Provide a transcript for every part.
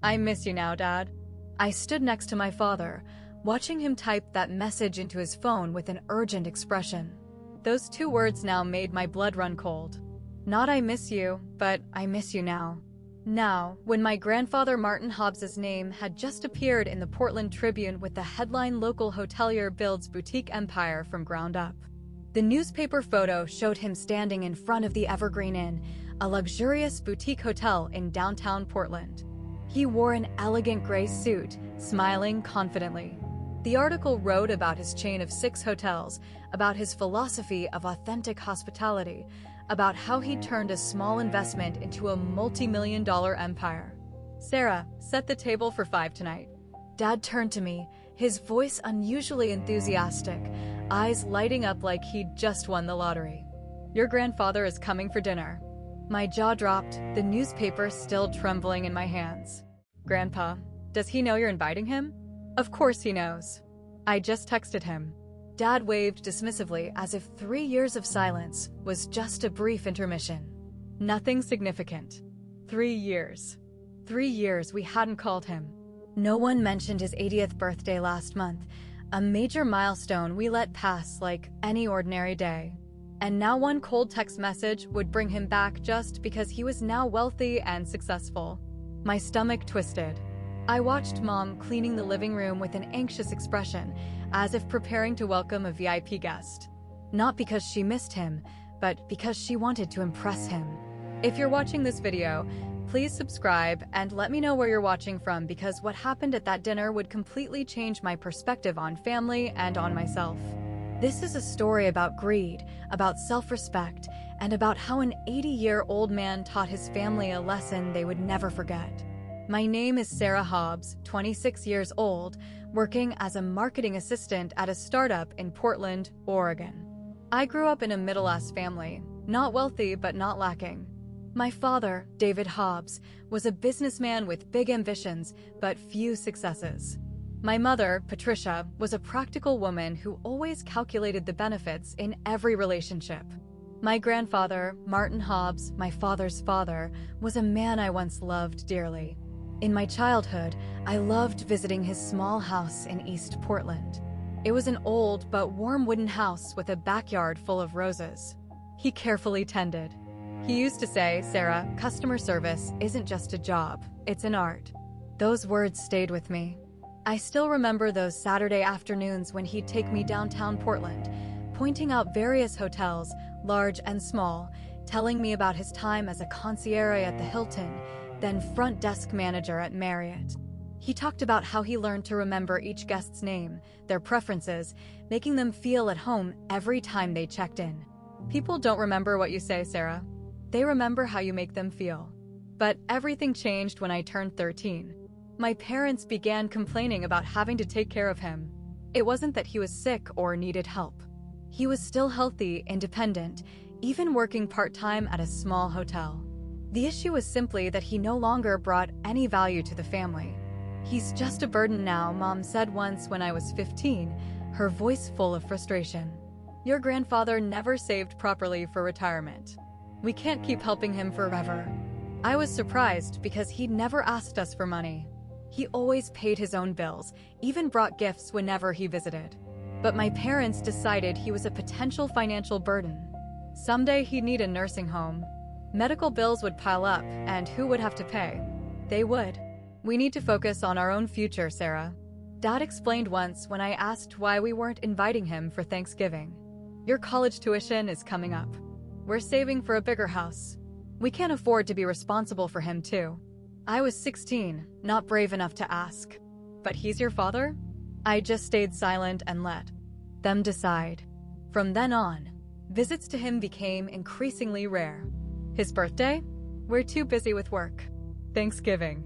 I miss you now, Dad. I stood next to my father, watching him type that message into his phone with an urgent expression. Those two words now made my blood run cold. Not I miss you, but I miss you now. Now, when my grandfather Martin Hobbs's name had just appeared in the Portland Tribune with the headline "Local hotelier builds boutique empire from ground up." The newspaper photo showed him standing in front of the Evergreen Inn, a luxurious boutique hotel in downtown Portland. He wore an elegant gray suit, smiling confidently. The article wrote about his chain of 6 hotels, about his philosophy of authentic hospitality, about how he turned a small investment into a multi-million-dollar empire. "Sarah, set the table for 5 tonight." Dad turned to me, his voice unusually enthusiastic, eyes lighting up like he'd just won the lottery. "Your grandfather is coming for dinner." My jaw dropped, the newspaper still trembling in my hands. "Grandpa, does he know you're inviting him?" "Of course he knows. I just texted him." Dad waved dismissively as if 3 years of silence was just a brief intermission. Nothing significant. 3 years. 3 years we hadn't called him. No one mentioned his 80th birthday last month, a major milestone we let pass like any ordinary day. And now one cold text message would bring him back just because he was now wealthy and successful. My stomach twisted. I watched Mom cleaning the living room with an anxious expression, as if preparing to welcome a VIP guest. Not because she missed him, but because she wanted to impress him. If you're watching this video, please subscribe and let me know where you're watching from, because what happened at that dinner would completely change my perspective on family and on myself. This is a story about greed, about self-respect, and about how an 80-year-old man taught his family a lesson they would never forget. My name is Sarah Hobbs, 26 years old, working as a marketing assistant at a startup in Portland, Oregon. I grew up in a middle-class family, not wealthy but not lacking. My father, David Hobbs, was a businessman with big ambitions but few successes. My mother, Patricia, was a practical woman who always calculated the benefits in every relationship. My grandfather, Martin Hobbs, my father's father, was a man I once loved dearly. In my childhood, I loved visiting his small house in East Portland. It was an old but warm wooden house with a backyard full of roses. He carefully tended. He used to say, "Sarah, customer service isn't just a job, it's an art." Those words stayed with me. I still remember those Saturday afternoons when he'd take me downtown Portland, pointing out various hotels, large and small, telling me about his time as a concierge at the Hilton, then front desk manager at Marriott. He talked about how he learned to remember each guest's name, their preferences, making them feel at home every time they checked in. "People don't remember what you say, Sarah. They remember how you make them feel." But everything changed when I turned 13. My parents began complaining about having to take care of him. It wasn't that he was sick or needed help. He was still healthy, independent, even working part-time at a small hotel. The issue was simply that he no longer brought any value to the family. "He's just a burden now," Mom said once when I was 15, her voice full of frustration. "Your grandfather never saved properly for retirement. We can't keep helping him forever." I was surprised because he'd never asked us for money. He always paid his own bills, even brought gifts whenever he visited. But my parents decided he was a potential financial burden. Someday he'd need a nursing home. Medical bills would pile up, and who would have to pay? They would. "We need to focus on our own future, Sarah," Dad explained once when I asked why we weren't inviting him for Thanksgiving. "Your college tuition is coming up. We're saving for a bigger house. We can't afford to be responsible for him too." I was 16, not brave enough to ask. "But he's your father?" I just stayed silent and let them decide. From then on, visits to him became increasingly rare. His birthday? We're too busy with work. Thanksgiving?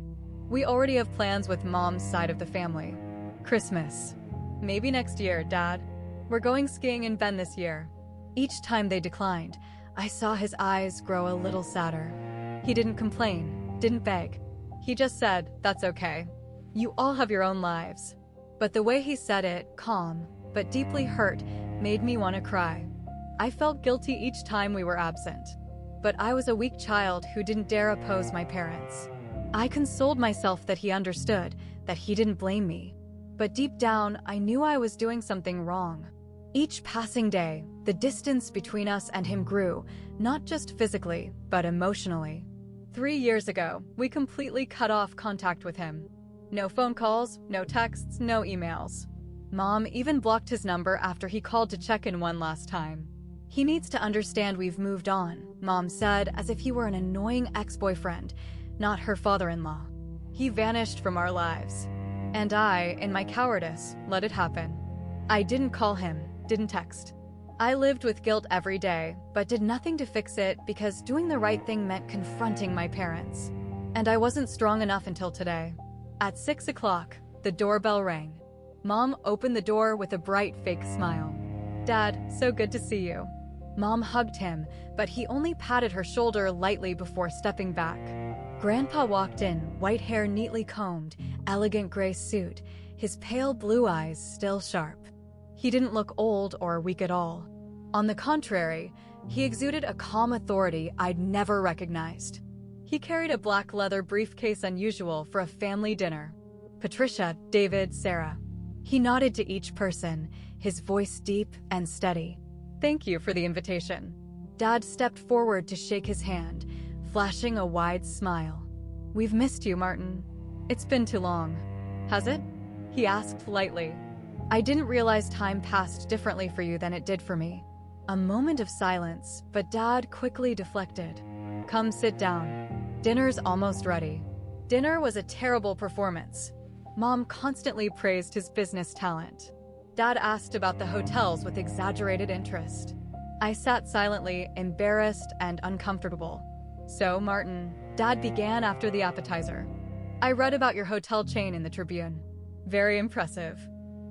We already have plans with Mom's side of the family. Christmas? Maybe next year, Dad. We're going skiing in Bend this year. Each time they declined, I saw his eyes grow a little sadder. He didn't complain, didn't beg. He just said, "That's okay. You all have your own lives." But the way he said it, calm, but deeply hurt, made me want to cry. I felt guilty each time we were absent. But I was a weak child who didn't dare oppose my parents. I consoled myself that he understood, that he didn't blame me. But deep down, I knew I was doing something wrong. Each passing day, the distance between us and him grew, not just physically, but emotionally. 3 years ago, we completely cut off contact with him. No phone calls, no texts, no emails. Mom even blocked his number after he called to check in one last time. He needs to understand we've moved on, Mom said, as if he were an annoying ex-boyfriend, not her father-in-law. He vanished from our lives. And I, in my cowardice, let it happen. I didn't call him, didn't text. I lived with guilt every day, but did nothing to fix it because doing the right thing meant confronting my parents. And I wasn't strong enough until today. At 6 o'clock, the doorbell rang. Mom opened the door with a bright fake smile. "Dad, so good to see you." Mom hugged him, but he only patted her shoulder lightly before stepping back. Grandpa walked in, white hair neatly combed, elegant gray suit, his pale blue eyes still sharp. He didn't look old or weak at all. On the contrary, he exuded a calm authority I'd never recognized. He carried a black leather briefcase unusual for a family dinner. Patricia, David, Sarah. He nodded to each person, his voice deep and steady. "Thank you for the invitation." Dad stepped forward to shake his hand, flashing a wide smile. "We've missed you, Martin. It's been too long." "Has it?" he asked lightly. "I didn't realize time passed differently for you than it did for me." A moment of silence, but Dad quickly deflected. "Come sit down. Dinner's almost ready." Dinner was a terrible performance. Mom constantly praised his business talent. Dad asked about the hotels with exaggerated interest. I sat silently, embarrassed and uncomfortable. "So, Martin," Dad began after the appetizer. "I read about your hotel chain in the Tribune. Very impressive.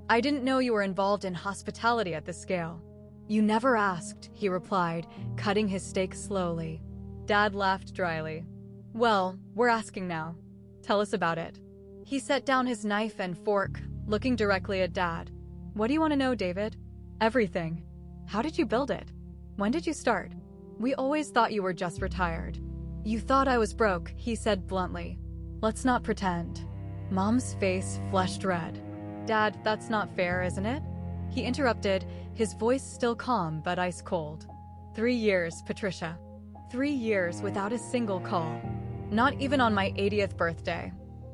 I didn't know you were involved in hospitality at this scale." "You never asked," he replied, cutting his steak slowly. Dad laughed dryly. "Well, we're asking now. Tell us about it." He set down his knife and fork, looking directly at Dad. "What do you want to know, David?" "Everything. How did you build it? When did you start? We always thought you were just retired." "You thought I was broke," he said bluntly. "Let's not pretend." Mom's face flushed red. "Dad, that's not fair, isn't it?" He interrupted, his voice still calm but ice cold. 3 years, Patricia. 3 years without a single call. Not even on my 80th birthday.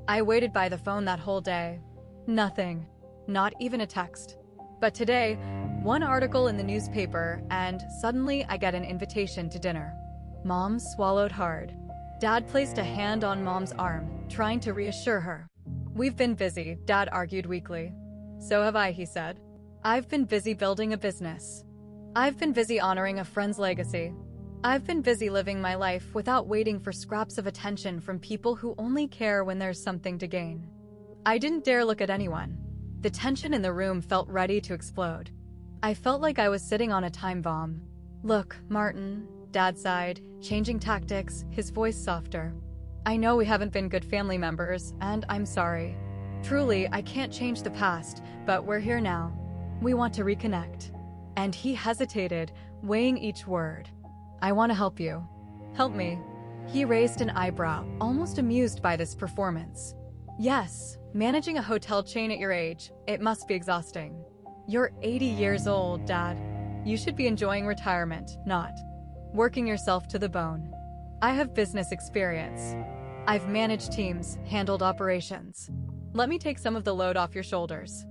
I waited by the phone that whole day. Nothing. Not even a text. But today, one article in the newspaper, and suddenly I get an invitation to dinner. Mom swallowed hard. Dad placed a hand on Mom's arm, trying to reassure her. "We've been busy," Dad argued weakly. "So have I," he said. "I've been busy building a business. I've been busy honoring a friend's legacy. I've been busy living my life without waiting for scraps of attention from people who only care when there's something to gain." I didn't dare look at anyone. The tension in the room felt ready to explode. I felt like I was sitting on a time bomb. "Look, Martin," Dad sighed, changing tactics, his voice softer. "I know we haven't been good family members, and I'm sorry. Truly, I can't change the past, but we're here now. We want to reconnect." And he hesitated, weighing each word. "I want to help you." "Help me?" He raised an eyebrow, almost amused by this performance. "Yes, managing a hotel chain at your age, it must be exhausting. You're 80 years old, Dad. You should be enjoying retirement, not working yourself to the bone. I have business experience. I've managed teams, handled operations. Let me take some of the load off your shoulders.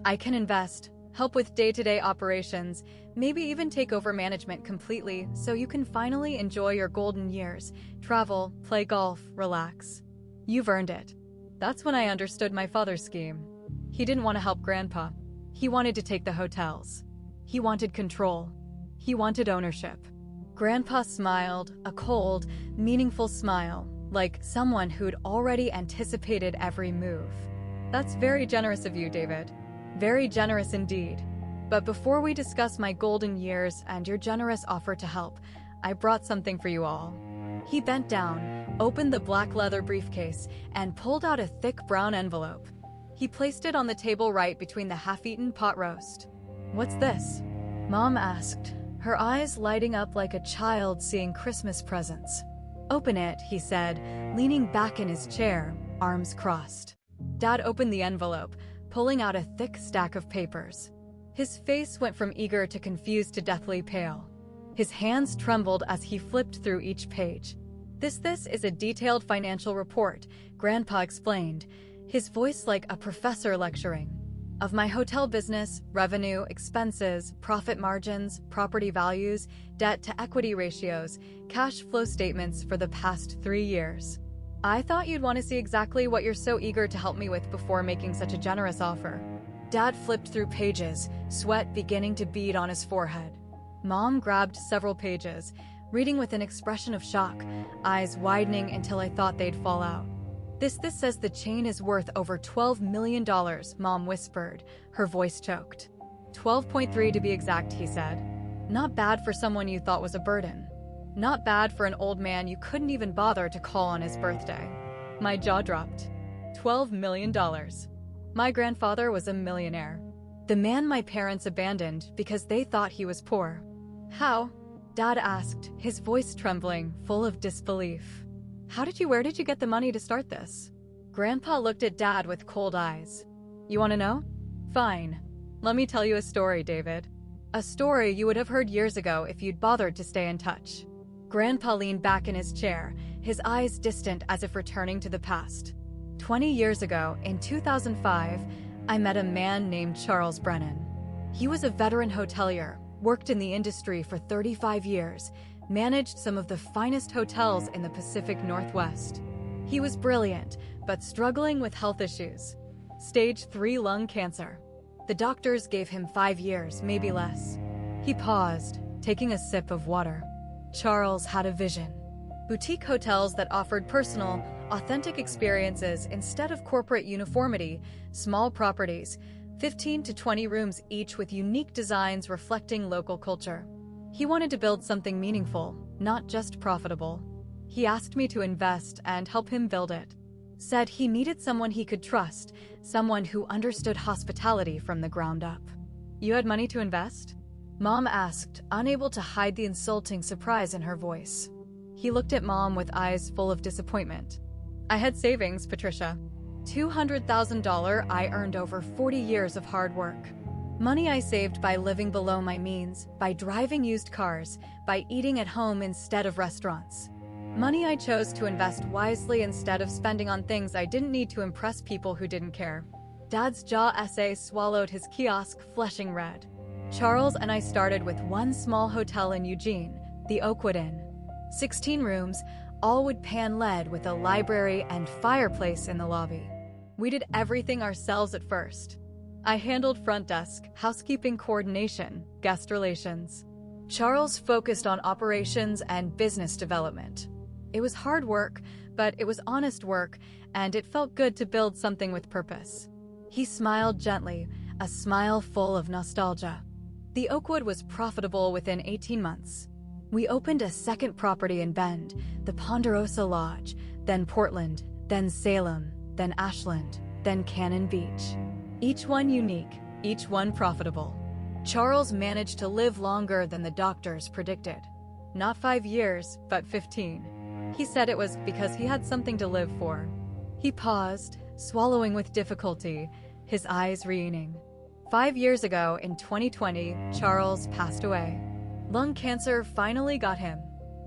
I can invest, help with day-to-day operations, maybe even take over management completely so you can finally enjoy your golden years, travel, play golf, relax. You've earned it." That's when I understood my father's scheme. He didn't want to help Grandpa. He wanted to take the hotels. He wanted control. He wanted ownership. Grandpa smiled, a cold, meaningful smile, like someone who'd already anticipated every move. "That's very generous of you, David. Very generous indeed. But before we discuss my golden years and your generous offer to help, I brought something for you all." He bent down, opened the black leather briefcase, and pulled out a thick brown envelope. He placed it on the table right between the half-eaten pot roast. "What's this?" Mom asked, her eyes lighting up like a child seeing Christmas presents. "Open it," he said, leaning back in his chair, arms crossed. Dad opened the envelope, pulling out a thick stack of papers. His face went from eager to confused to deathly pale. His hands trembled as he flipped through each page. This is a detailed financial report," Grandpa explained, his voice like a professor lecturing. "Of my hotel business, revenue, expenses, profit margins, property values, debt-to-equity ratios, cash flow statements for the past 3 years. I thought you'd want to see exactly what you're so eager to help me with before making such a generous offer." Dad flipped through pages, sweat beginning to bead on his forehead. Mom grabbed several pages, reading with an expression of shock, eyes widening until I thought they'd fall out. This says the chain is worth over $12 million, Mom whispered, her voice choked. 12.3 to be exact, he said. Not bad for someone you thought was a burden. Not bad for an old man you couldn't even bother to call on his birthday. My jaw dropped. $12 million. My grandfather was a millionaire. The man my parents abandoned because they thought he was poor. How? Dad asked, his voice trembling, full of disbelief. Where did you get the money to start this? Grandpa looked at Dad with cold eyes. You want to know? Fine. Let me tell you a story, David. A story you would have heard years ago if you'd bothered to stay in touch. Grandpa leaned back in his chair, his eyes distant as if returning to the past. 20 years ago, in 2005, I met a man named Charles Brennan. He was a veteran hotelier, worked in the industry for 35 years, managed some of the finest hotels in the Pacific Northwest. He was brilliant, but struggling with health issues. Stage 3 lung cancer. The doctors gave him 5 years, maybe less. He paused, taking a sip of water. Charles had a vision. Boutique hotels that offered personal, authentic experiences instead of corporate uniformity, small properties, 15 to 20 rooms each with unique designs reflecting local culture. He wanted to build something meaningful, not just profitable. He asked me to invest and help him build it. Said he needed someone he could trust, someone who understood hospitality from the ground up. You had money to invest? Mom asked, unable to hide the insulting surprise in her voice. He looked at Mom with eyes full of disappointment. I had savings, Patricia. $200,000 I earned over 40 years of hard work. Money I saved by living below my means, by driving used cars, by eating at home instead of restaurants. Money I chose to invest wisely instead of spending on things I didn't need to impress people who didn't care. Dad's jaw essay swallowed his kiosk, flushing red. Charles and I started with one small hotel in Eugene, the Oakwood Inn. 16 rooms, all wood pan lead with a library and fireplace in the lobby. We did everything ourselves at first. I handled front desk, housekeeping coordination, guest relations. Charles focused on operations and business development. It was hard work, but it was honest work, and it felt good to build something with purpose. He smiled gently, a smile full of nostalgia. The Oakwood was profitable within 18 months. We opened a second property in Bend, the Ponderosa Lodge, then Portland, then Salem, then Ashland, then Cannon Beach. Each one unique, each one profitable. Charles managed to live longer than the doctors predicted. Not 5 years, but 15. He said it was because he had something to live for. He paused, swallowing with difficulty, his eyes reening. 5 years ago, in 2020, Charles passed away. Lung cancer finally got him.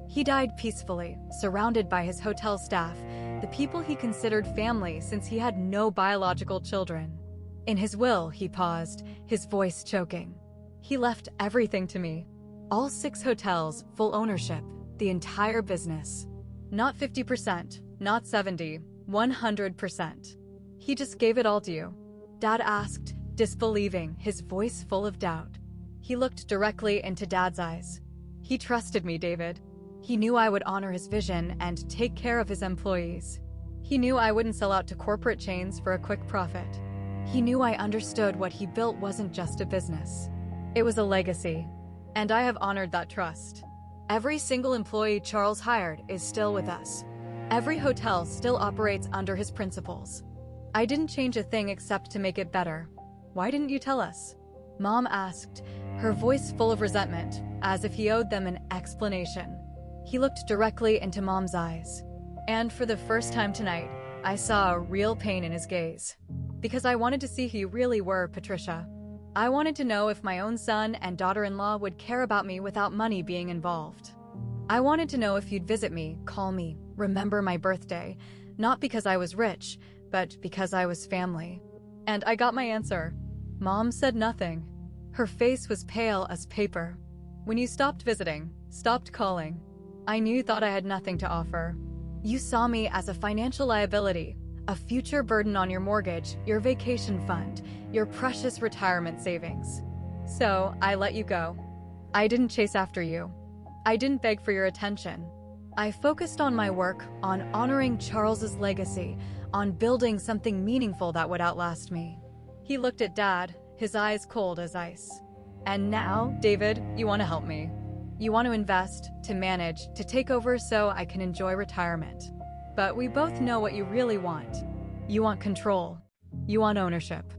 He died peacefully, surrounded by his hotel staff, the people he considered family since he had no biological children. In his will, he paused, his voice choking. He left everything to me. All 6 hotels, full ownership, the entire business. Not 50%, not 70, 100%. He just gave it all to you. Dad asked, disbelieving, his voice full of doubt. He looked directly into Dad's eyes. He trusted me, David. He knew I would honor his vision and take care of his employees. He knew I wouldn't sell out to corporate chains for a quick profit. He knew I understood what he built wasn't just a business. It was a legacy, and I have honored that trust. Every single employee Charles hired is still with us. Every hotel still operates under his principles. I didn't change a thing except to make it better. Why didn't you tell us? Mom asked, her voice full of resentment, as if he owed them an explanation. He looked directly into Mom's eyes. And for the first time tonight, I saw a real pain in his gaze. Because I wanted to see who you really were, Patricia. I wanted to know if my own son and daughter-in-law would care about me without money being involved. I wanted to know if you'd visit me, call me, remember my birthday, not because I was rich, but because I was family. And I got my answer. Mom said nothing. Her face was pale as paper. When you stopped visiting, stopped calling, I knew you thought I had nothing to offer. You saw me as a financial liability, a future burden on your mortgage, your vacation fund, your precious retirement savings. So I let you go. I didn't chase after you. I didn't beg for your attention. I focused on my work, on honoring Charles's legacy, on building something meaningful that would outlast me. He looked at Dad, his eyes cold as ice. And now, David, you want to help me. You want to invest, to manage, to take over so I can enjoy retirement. But we both know what you really want. You want control. You want ownership.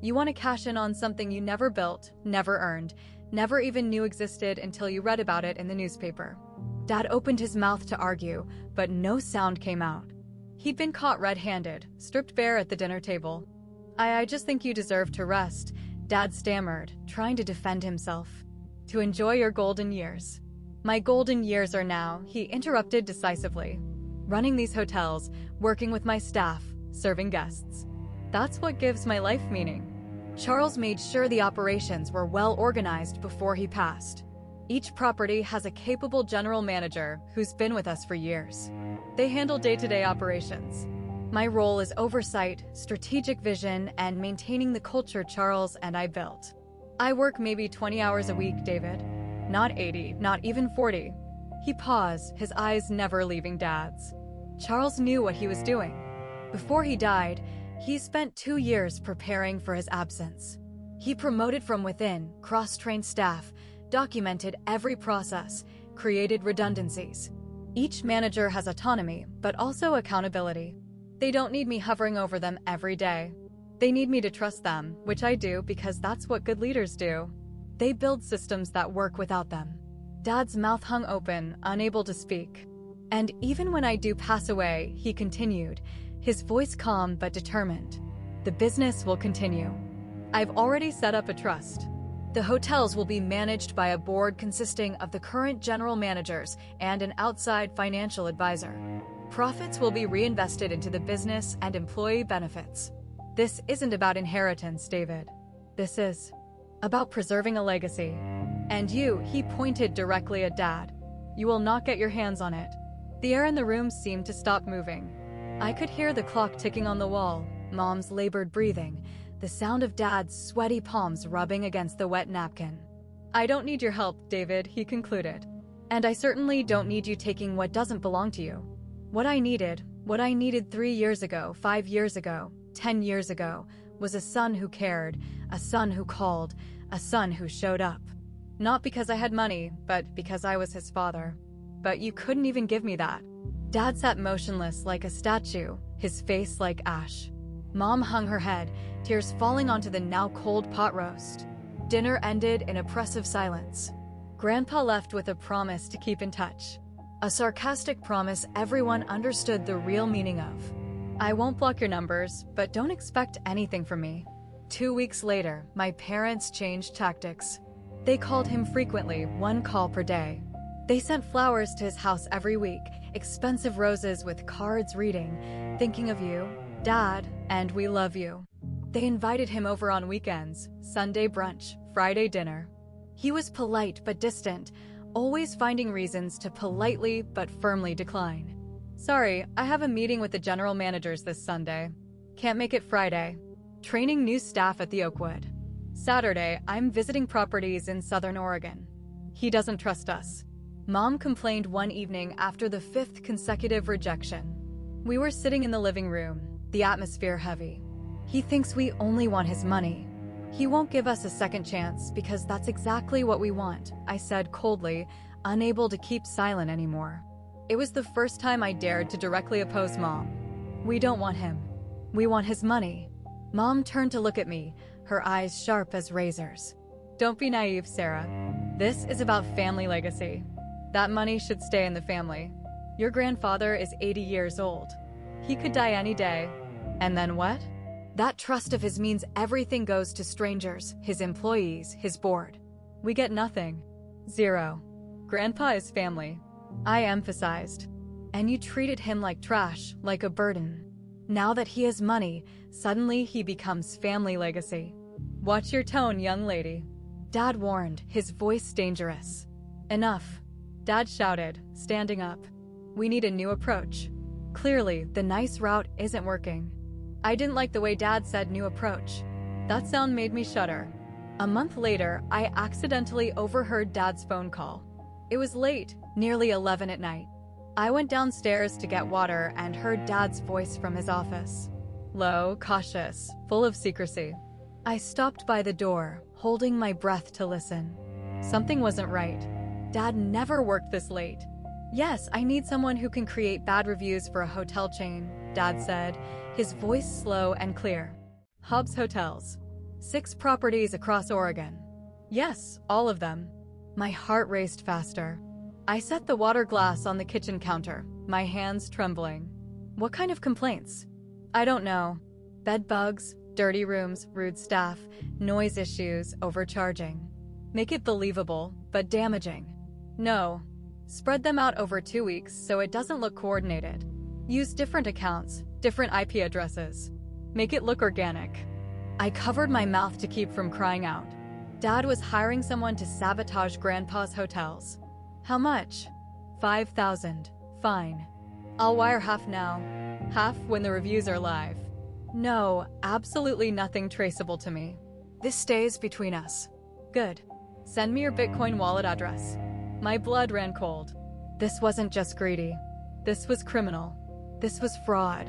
You want to cash in on something you never built, never earned, never even knew existed until you read about it in the newspaper. Dad opened his mouth to argue, but no sound came out. He'd been caught red-handed, stripped bare at the dinner table. I just think you deserve to rest, Dad stammered, trying to defend himself. To enjoy your golden years. My golden years are now, he interrupted decisively. Running these hotels, working with my staff, serving guests. That's what gives my life meaning. Charles made sure the operations were well organized before he passed. Each property has a capable general manager who's been with us for years. They handle day-to-day operations. My role is oversight, strategic vision, and maintaining the culture Charles and I built. I work maybe 20 hours a week, David. Not 80, not even 40. He paused, his eyes never leaving Dad's. Charles knew what he was doing. Before he died, he spent 2 years preparing for his absence. He promoted from within, cross-trained staff, documented every process, created redundancies. Each manager has autonomy, but also accountability. They don't need me hovering over them every day. They need me to trust them, which I do because that's what good leaders do. They build systems that work without them. Dad's mouth hung open, unable to speak. And even when I do pass away, he continued, his voice calm but determined. The business will continue. I've already set up a trust. The hotels will be managed by a board consisting of the current general managers and an outside financial advisor. Profits will be reinvested into the business and employee benefits. This isn't about inheritance, David. This is about preserving a legacy. And you, he pointed directly at Dad. You will not get your hands on it. The air in the room seemed to stop moving. I could hear the clock ticking on the wall, Mom's labored breathing, the sound of Dad's sweaty palms rubbing against the wet napkin. I don't need your help, David, he concluded. And I certainly don't need you taking what doesn't belong to you. What I needed 3 years ago, 5 years ago, 10 years ago, was a son who cared, a son who called, a son who showed up. Not because I had money, but because I was his father. But you couldn't even give me that. Dad sat motionless like a statue, his face like ash. Mom hung her head, tears falling onto the now cold pot roast. Dinner ended in oppressive silence. Grandpa left with a promise to keep in touch. A sarcastic promise everyone understood the real meaning of. I won't block your numbers, but don't expect anything from me. 2 weeks later, my parents changed tactics. They called him frequently, 1 call per day. They sent flowers to his house every week, expensive roses with cards reading, "Thinking of you, Dad, and we love you." They invited him over on weekends, Sunday brunch, Friday dinner. He was polite but distant, always finding reasons to politely but firmly decline. Sorry, I have a meeting with the general managers this Sunday. Can't make it Friday. Training new staff at the Oakwood. Saturday, I'm visiting properties in Southern Oregon. He doesn't trust us. Mom complained one evening after the 5th consecutive rejection. We were sitting in the living room, the atmosphere heavy. He thinks we only want his money. He won't give us a second chance because that's exactly what we want, I said coldly, unable to keep silent anymore. It was the first time I dared to directly oppose Mom. We don't want him. We want his money. Mom turned to look at me, her eyes sharp as razors. Don't be naive, Sarah. This is about family legacy. That money should stay in the family. Your grandfather is 80 years old. He could die any day. And then what? That trust of his means everything goes to strangers, his employees, his board. We get nothing. Zero. Grandpa is family. I emphasized. And you treated him like trash, like a burden. Now that he has money, suddenly he becomes family legacy. Watch your tone, young lady. Dad warned, his voice dangerous. Enough. Dad shouted, standing up. We need a new approach. Clearly, the nice route isn't working. I didn't like the way Dad said new approach. That sound made me shudder. A month later, I accidentally overheard Dad's phone call. It was late, nearly 11 at night. I went downstairs to get water and heard Dad's voice from his office. Low, cautious, full of secrecy. I stopped by the door, holding my breath to listen. Something wasn't right. Dad never worked this late. Yes, I need someone who can create bad reviews for a hotel chain, Dad said, his voice slow and clear. Hobbs Hotels. 6 properties across Oregon. Yes, all of them. My heart raced faster. I set the water glass on the kitchen counter, my hands trembling. What kind of complaints? I don't know. Bed bugs, dirty rooms, rude staff, noise issues, overcharging. Make it believable, but damaging. No. Spread them out over 2 weeks so it doesn't look coordinated. Use different accounts, different IP addresses. Make it look organic. I covered my mouth to keep from crying out. Dad was hiring someone to sabotage Grandpa's hotels. How much? $5,000. Fine. I'll wire half now. Half when the reviews are live. No, absolutely nothing traceable to me. This stays between us. Good. Send me your Bitcoin wallet address. My blood ran cold. This wasn't just greedy. This was criminal. This was fraud.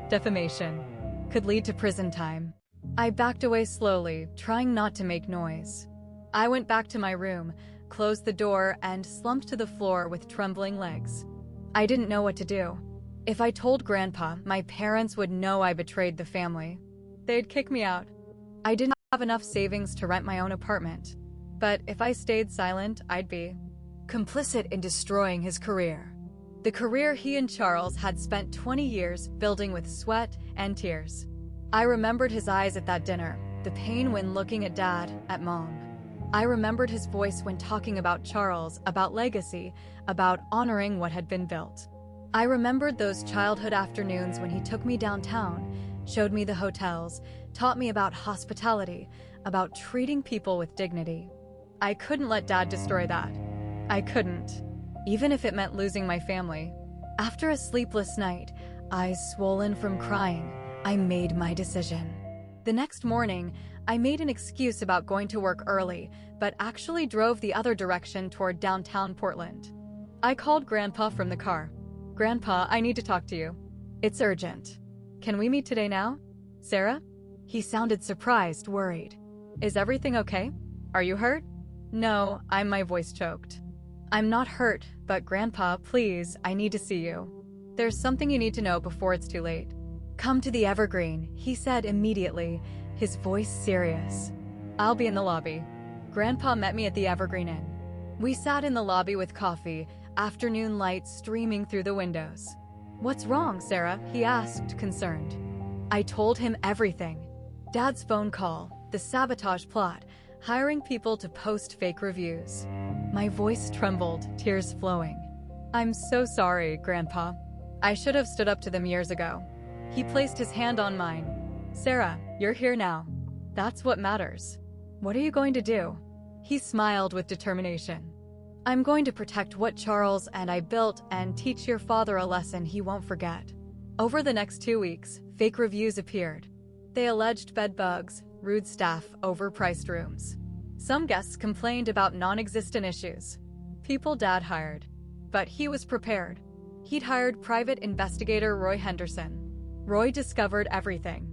Defamation. Could lead to prison time. I backed away slowly, trying not to make noise. I went back to my room, closed the door, and slumped to the floor with trembling legs. I didn't know what to do. If I told Grandpa, my parents would know I betrayed the family. They'd kick me out. I didn't have enough savings to rent my own apartment. But if I stayed silent, I'd be complicit in destroying his career. The career he and Charles had spent 20 years building with sweat and tears. I remembered his eyes at that dinner, the pain when looking at Dad, at Mom. I remembered his voice when talking about Charles, about legacy, about honoring what had been built. I remembered those childhood afternoons when he took me downtown, showed me the hotels, taught me about hospitality, about treating people with dignity. I couldn't let Dad destroy that. I couldn't, even if it meant losing my family. After a sleepless night, eyes swollen from crying, I made my decision. The next morning, I made an excuse about going to work early, but actually drove the other direction toward downtown Portland. I called Grandpa from the car. Grandpa, I need to talk to you. It's urgent. Can we meet today now? Sarah? He sounded surprised, worried. Is everything okay? Are you hurt? No, my voice choked. I'm not hurt, but Grandpa, please, I need to see you. There's something you need to know before it's too late. Come to the Evergreen, he said immediately, his voice serious. I'll be in the lobby. Grandpa met me at the Evergreen Inn. We sat in the lobby with coffee, afternoon light streaming through the windows. What's wrong, Sarah? He asked, concerned. I told him everything. Dad's phone call, the sabotage plot, hiring people to post fake reviews. My voice trembled, tears flowing. I'm so sorry, Grandpa. I should have stood up to them years ago. He placed his hand on mine. Sarah, you're here now. That's what matters. What are you going to do? He smiled with determination. I'm going to protect what Charles and I built and teach your father a lesson he won't forget. Over the next 2 weeks, fake reviews appeared. They alleged bed bugs, rude staff, overpriced rooms. Some guests complained about non-existent issues. People Dad hired. But he was prepared. He'd hired private investigator Roy Henderson. Roy discovered everything.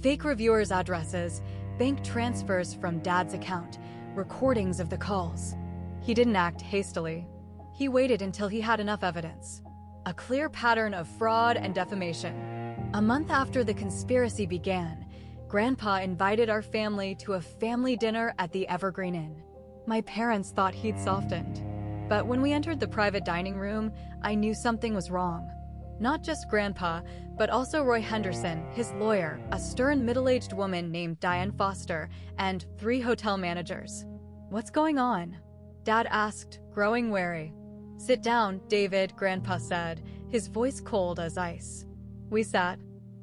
Fake reviewers' addresses, bank transfers from Dad's account, recordings of the calls. He didn't act hastily. He waited until he had enough evidence. A clear pattern of fraud and defamation. A month after the conspiracy began, Grandpa invited our family to a family dinner at the Evergreen Inn. My parents thought he'd softened. But when we entered the private dining room, I knew something was wrong. Not just Grandpa, but also Roy Henderson, his lawyer, a stern middle-aged woman named Diane Foster, and 3 hotel managers. "What's going on?" Dad asked, growing wary. "Sit down, David," Grandpa said, his voice cold as ice. We sat.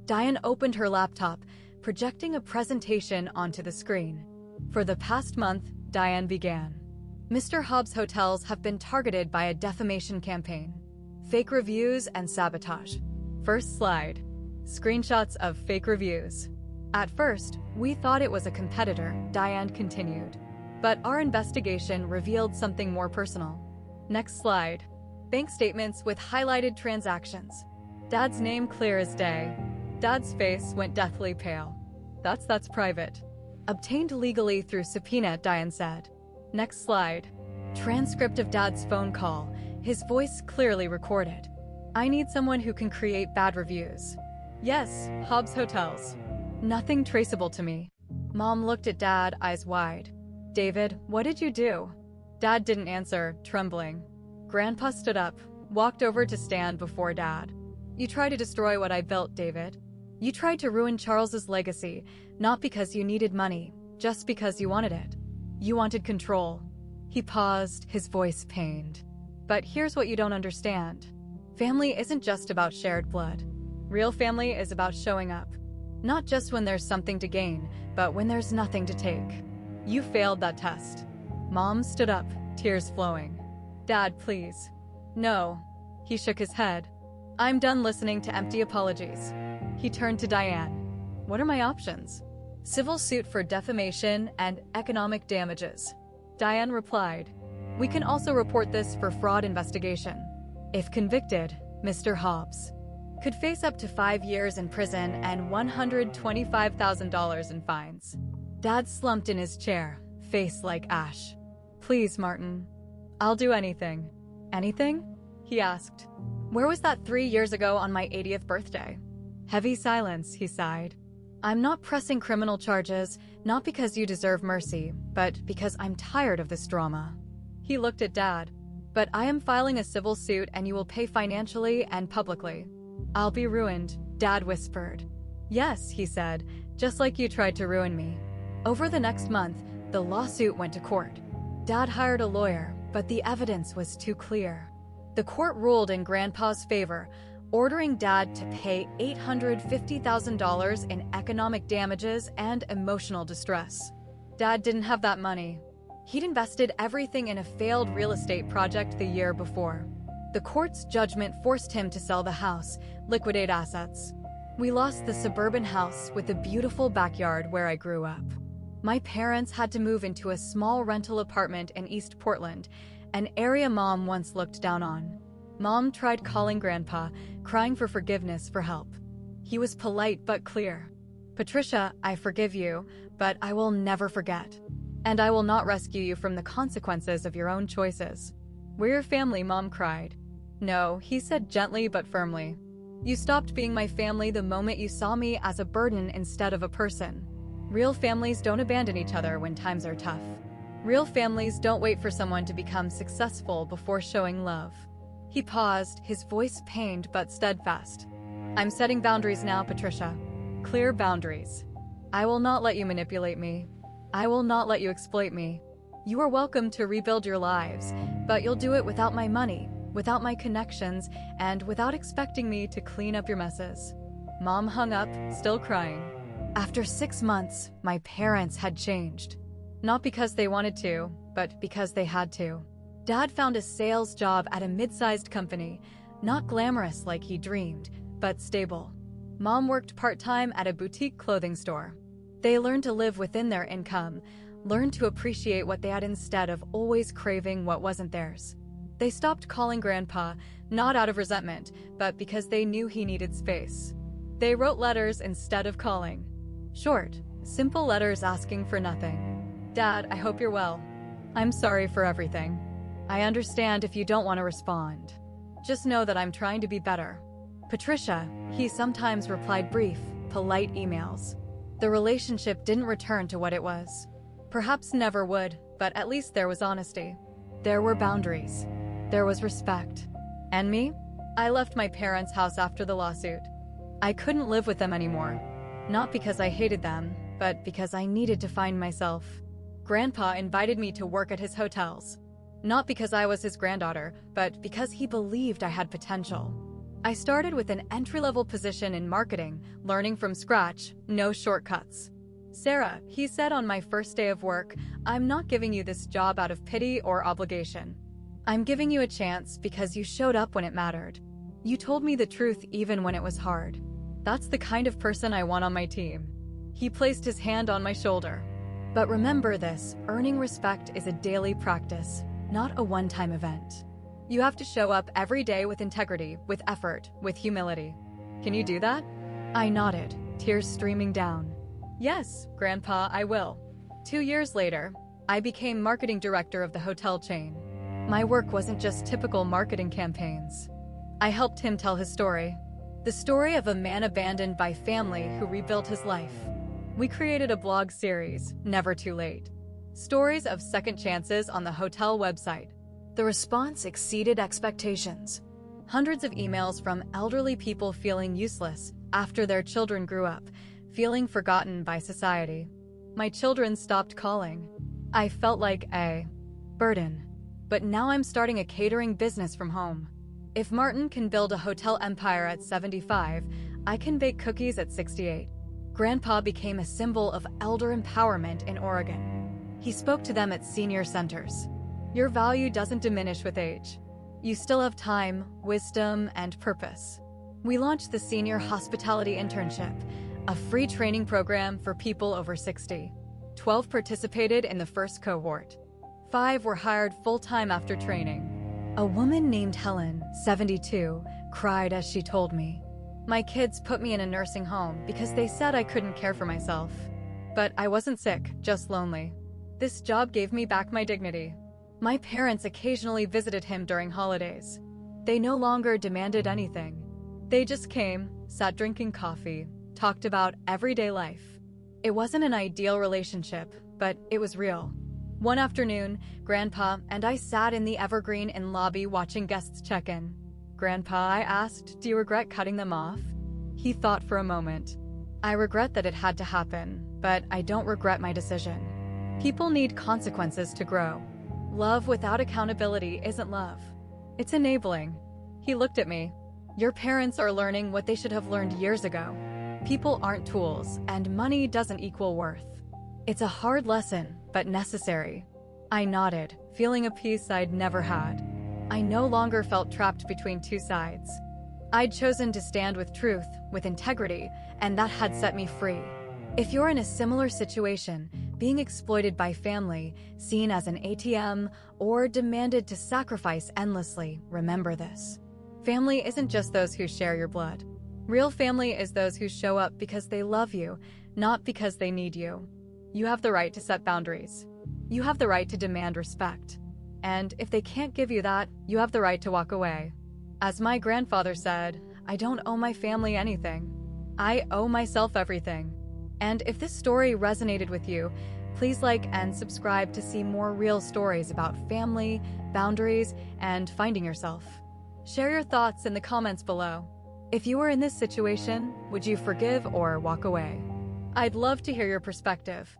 Diane opened her laptop, projecting a presentation onto the screen. "For the past month," Diane began, "Mr. Hobbs hotels have been targeted by a defamation campaign. Fake reviews and sabotage." First slide. Screenshots of fake reviews. "At first, we thought it was a competitor," Diane continued. "But our investigation revealed something more personal." Next slide. Bank statements with highlighted transactions. Dad's name clear as day. Dad's face went deathly pale. That's private." "Obtained legally through subpoena," Diane said. Next slide. Transcript of Dad's phone call, his voice clearly recorded. "I need someone who can create bad reviews. Yes, Hobbs Hotels. Nothing traceable to me." Mom looked at Dad, eyes wide. "David, what did you do?" Dad didn't answer, trembling. Grandpa stood up, walked over to stand before Dad. "You tried to destroy what I built, David. You tried to ruin Charles's legacy, not because you needed money, just because you wanted it. You wanted control." He paused, his voice pained. "But here's what you don't understand. Family isn't just about shared blood. Real family is about showing up. Not just when there's something to gain, but when there's nothing to take. You failed that test." Mom stood up, tears flowing. "Dad, please." "No." He shook his head. "I'm done listening to empty apologies." He turned to Diane. "What are my options?" "Civil suit for defamation and economic damages." Diane replied. "We can also report this for fraud investigation. If convicted, Mr. Hobbs could face up to 5 years in prison and $125,000 in fines." Dad slumped in his chair, face like ash. "Please, Martin. I'll do anything." "Anything?" he asked. "Where was that 3 years ago on my 80th birthday?" Heavy silence, he sighed. "I'm not pressing criminal charges, not because you deserve mercy, but because I'm tired of this drama." He looked at Dad. "But I am filing a civil suit and you will pay financially and publicly." "I'll be ruined," Dad whispered. "Yes," he said, "just like you tried to ruin me." Over the next month, the lawsuit went to court. Dad hired a lawyer, but the evidence was too clear. The court ruled in Grandpa's favor, ordering Dad to pay $850,000 in economic damages and emotional distress. Dad didn't have that money. He'd invested everything in a failed real estate project the year before. The court's judgment forced him to sell the house, liquidate assets. We lost the suburban house with the beautiful backyard where I grew up. My parents had to move into a small rental apartment in East Portland, an area Mom once looked down on. Mom tried calling Grandpa, crying for forgiveness for help. He was polite but clear. "Patricia, I forgive you, but I will never forget. And I will not rescue you from the consequences of your own choices." "We're your family," Mom cried. "No," he said gently but firmly. "You stopped being my family the moment you saw me as a burden instead of a person. Real families don't abandon each other when times are tough. Real families don't wait for someone to become successful before showing love." He paused, his voice pained but steadfast. "I'm setting boundaries now, Patricia. Clear boundaries. I will not let you manipulate me. I will not let you exploit me. You are welcome to rebuild your lives, but you'll do it without my money, without my connections, and without expecting me to clean up your messes." Mom hung up, still crying. After 6 months, my parents had changed. Not because they wanted to, but because they had to. Dad found a sales job at a mid-sized company, not glamorous like he dreamed, but stable. Mom worked part-time at a boutique clothing store. They learned to live within their income, learned to appreciate what they had instead of always craving what wasn't theirs. They stopped calling Grandpa, not out of resentment, but because they knew he needed space. They wrote letters instead of calling. Short, simple letters asking for nothing. "Dad, I hope you're well. I'm sorry for everything. I understand if you don't want to respond. Just know that I'm trying to be better. Patricia." He sometimes replied brief, polite emails. The relationship didn't return to what it was. Perhaps never would, but at least there was honesty. There were boundaries. There was respect. And me? I left my parents' house after the lawsuit. I couldn't live with them anymore. Not because I hated them, but because I needed to find myself. Grandpa invited me to work at his hotels. Not because I was his granddaughter, but because he believed I had potential. I started with an entry-level position in marketing, learning from scratch, no shortcuts. Sarah, he said on my first day of work, I'm not giving you this job out of pity or obligation. I'm giving you a chance because you showed up when it mattered. You told me the truth even when it was hard. That's the kind of person I want on my team. He placed his hand on my shoulder. But remember this, earning respect is a daily practice, not a one-time event. You have to show up every day with integrity, with effort, with humility. Can you do that? I nodded, tears streaming down. Yes, Grandpa, I will. 2 years later, I became marketing director of the hotel chain. My work wasn't just typical marketing campaigns. I helped him tell his story. The story of a man abandoned by family who rebuilt his life. We created a blog series, Never Too Late. Stories of second chances on the hotel website. The response exceeded expectations. Hundreds of emails from elderly people feeling useless after their children grew up, feeling forgotten by society. My children stopped calling. I felt like a burden. But now I'm starting a catering business from home. If Martin can build a hotel empire at 75, I can bake cookies at 68. Grandpa became a symbol of elder empowerment in Oregon. He spoke to them at senior centers. Your value doesn't diminish with age. You still have time, wisdom, and purpose. We launched the Senior Hospitality Internship, a free training program for people over 60. 12 participated in the first cohort. 5 were hired full-time after training. A woman named Helen, 72, cried as she told me, "My kids put me in a nursing home because they said I couldn't care for myself. But I wasn't sick, just lonely. This job gave me back my dignity." My parents occasionally visited him during holidays. They no longer demanded anything. They just came, sat drinking coffee, talked about everyday life. It wasn't an ideal relationship, but it was real. One afternoon, Grandpa and I sat in the Evergreen in lobby watching guests check in. "Grandpa," I asked, "do you regret cutting them off?" He thought for a moment. "I regret that it had to happen, but I don't regret my decision. People need consequences to grow. Love without accountability isn't love. It's enabling." He looked at me. "Your parents are learning what they should have learned years ago. People aren't tools, and money doesn't equal worth." It's a hard lesson, but necessary. I nodded, feeling a peace I'd never had. I no longer felt trapped between two sides. I'd chosen to stand with truth, with integrity, and that had set me free. If you're in a similar situation, being exploited by family, seen as an ATM, or demanded to sacrifice endlessly, remember this. Family isn't just those who share your blood. Real family is those who show up because they love you, not because they need you. You have the right to set boundaries. You have the right to demand respect. And if they can't give you that, you have the right to walk away. As my grandfather said, I don't owe my family anything. I owe myself everything. And if this story resonated with you, please like and subscribe to see more real stories about family, boundaries, and finding yourself. Share your thoughts in the comments below. If you were in this situation, would you forgive or walk away? I'd love to hear your perspective.